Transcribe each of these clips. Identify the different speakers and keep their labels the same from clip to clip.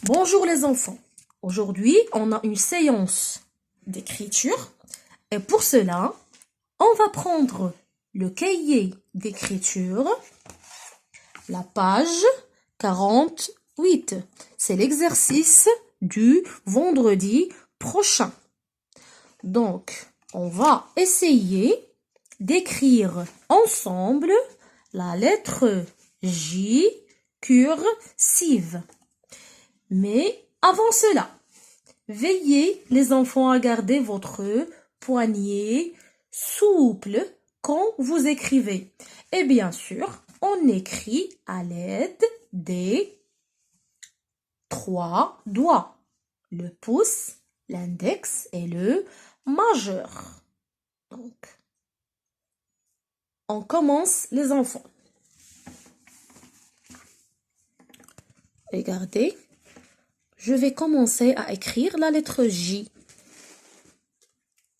Speaker 1: Bonjour les enfants. Aujourd'hui, on a une séance d'écriture et pour cela, on va prendre le cahier d'écriture, la page 48. C'est l'exercice du vendredi prochain. Donc, on va essayer d'écrire ensemble la lettre J cursive. Mais avant cela, veillez les enfants à garder votre poignet souple quand vous écrivez. Et bien sûr, on écrit à l'aide des 3 doigts. Le pouce, l'index et le majeur. Donc, on commence les enfants. Regardez. Je vais commencer à écrire la lettre J.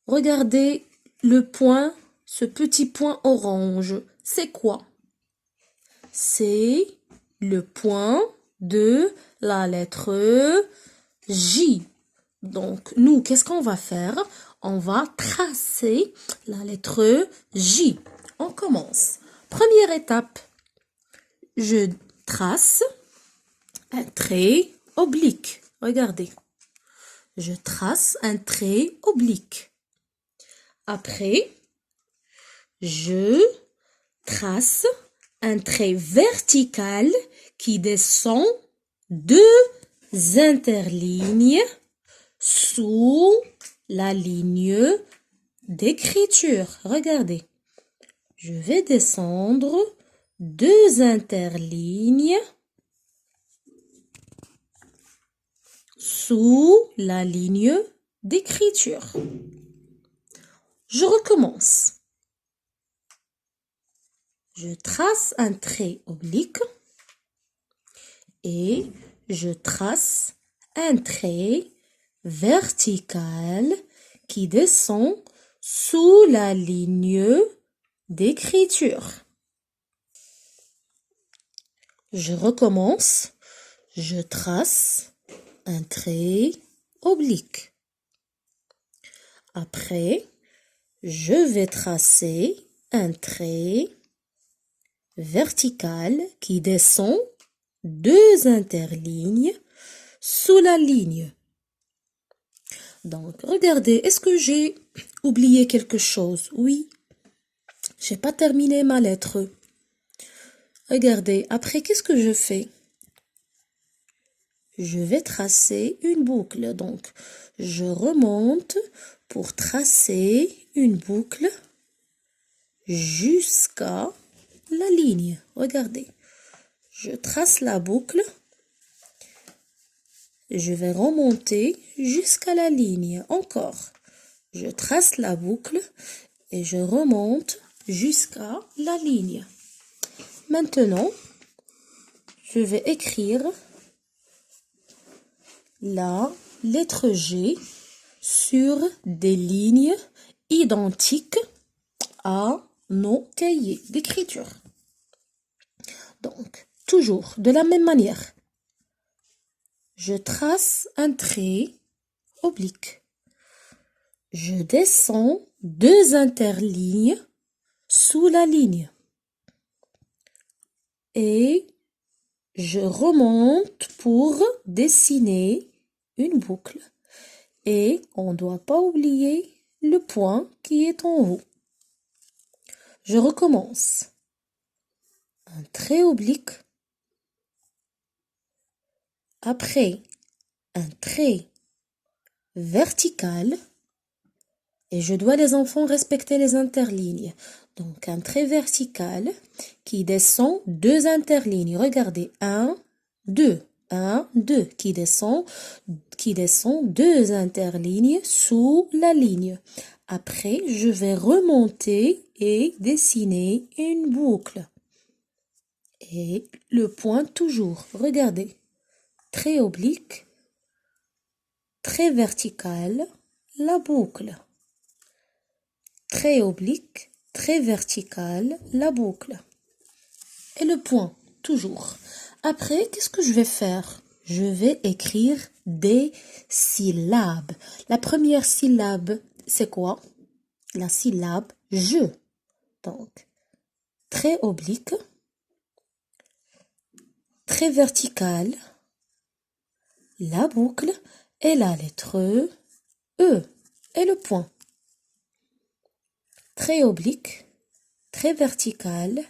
Speaker 1: Regardez le point, ce petit point orange. C'est quoi? C'est le point de la lettre J. Donc, nous, qu'est-ce qu'on va faire? On va tracer la lettre J. On commence. Première étape. Je trace un trait oblique. Regardez. Je trace un trait oblique. Après, je trace un trait vertical qui descend 2 interlignes sous la ligne d'écriture. Regardez. Je vais descendre 2 interlignes sous la ligne d'écriture. Je recommence. Je trace un trait oblique et je trace un trait vertical qui descend sous la ligne d'écriture. Je recommence. Je trace un trait oblique. Après, je vais tracer un trait vertical qui descend 2 interlignes sous la ligne. Donc, regardez, est-ce que j'ai oublié quelque chose? Oui, j'ai pas terminé ma lettre. Regardez, après, qu'est-ce que je fais? Je vais tracer une boucle. Donc, je remonte pour tracer une boucle jusqu'à la ligne. Regardez. Je trace la boucle. Je vais remonter jusqu'à la ligne. Encore. Je trace la boucle et je remonte jusqu'à la ligne. Maintenant, je vais écrire la lettre G sur des lignes identiques à nos cahiers d'écriture. Donc, toujours de la même manière, je trace un trait oblique. Je descends 2 interlignes sous la ligne et je remonte pour dessiner une boucle. Et on ne doit pas oublier le point qui est en haut. Je recommence. Un trait oblique. Après, un trait vertical. Et je dois, les enfants, respecter les interlignes. Donc, un trait vertical qui descend 2 interlignes. Regardez, 1, 2. 1, 2, qui descend 2 interlignes sous la ligne. Après, je vais remonter et dessiner une boucle. Et le point toujours. Regardez. Trait oblique, trait vertical, la boucle. Trait oblique, trait vertical, la boucle. Et le point, toujours. Après, qu'est-ce que je vais faire? je vais écrire des syllabes. La première syllabe, c'est quoi? La syllabe je. Donc, trait oblique, trait vertical, la boucle et la lettre E et le point. Trait oblique, trait vertical,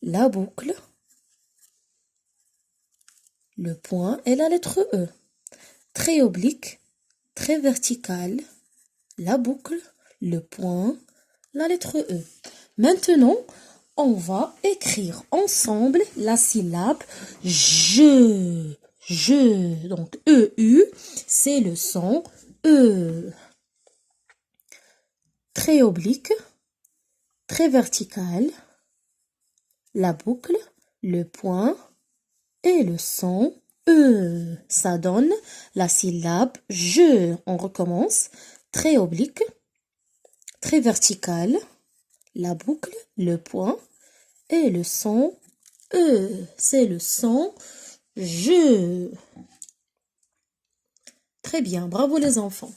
Speaker 1: la boucle, le point et la lettre E. Trait oblique, trait vertical, la boucle, le point, la lettre E. Maintenant, on va écrire ensemble la syllabe je. Je. Donc, EU, c'est le son E. Trait oblique, trait vertical, la boucle, le point et le son E. Ça donne la syllabe je. On recommence. Trait oblique, trait vertical, la boucle, le point et le son E. C'est le son je. Très bien, bravo les enfants.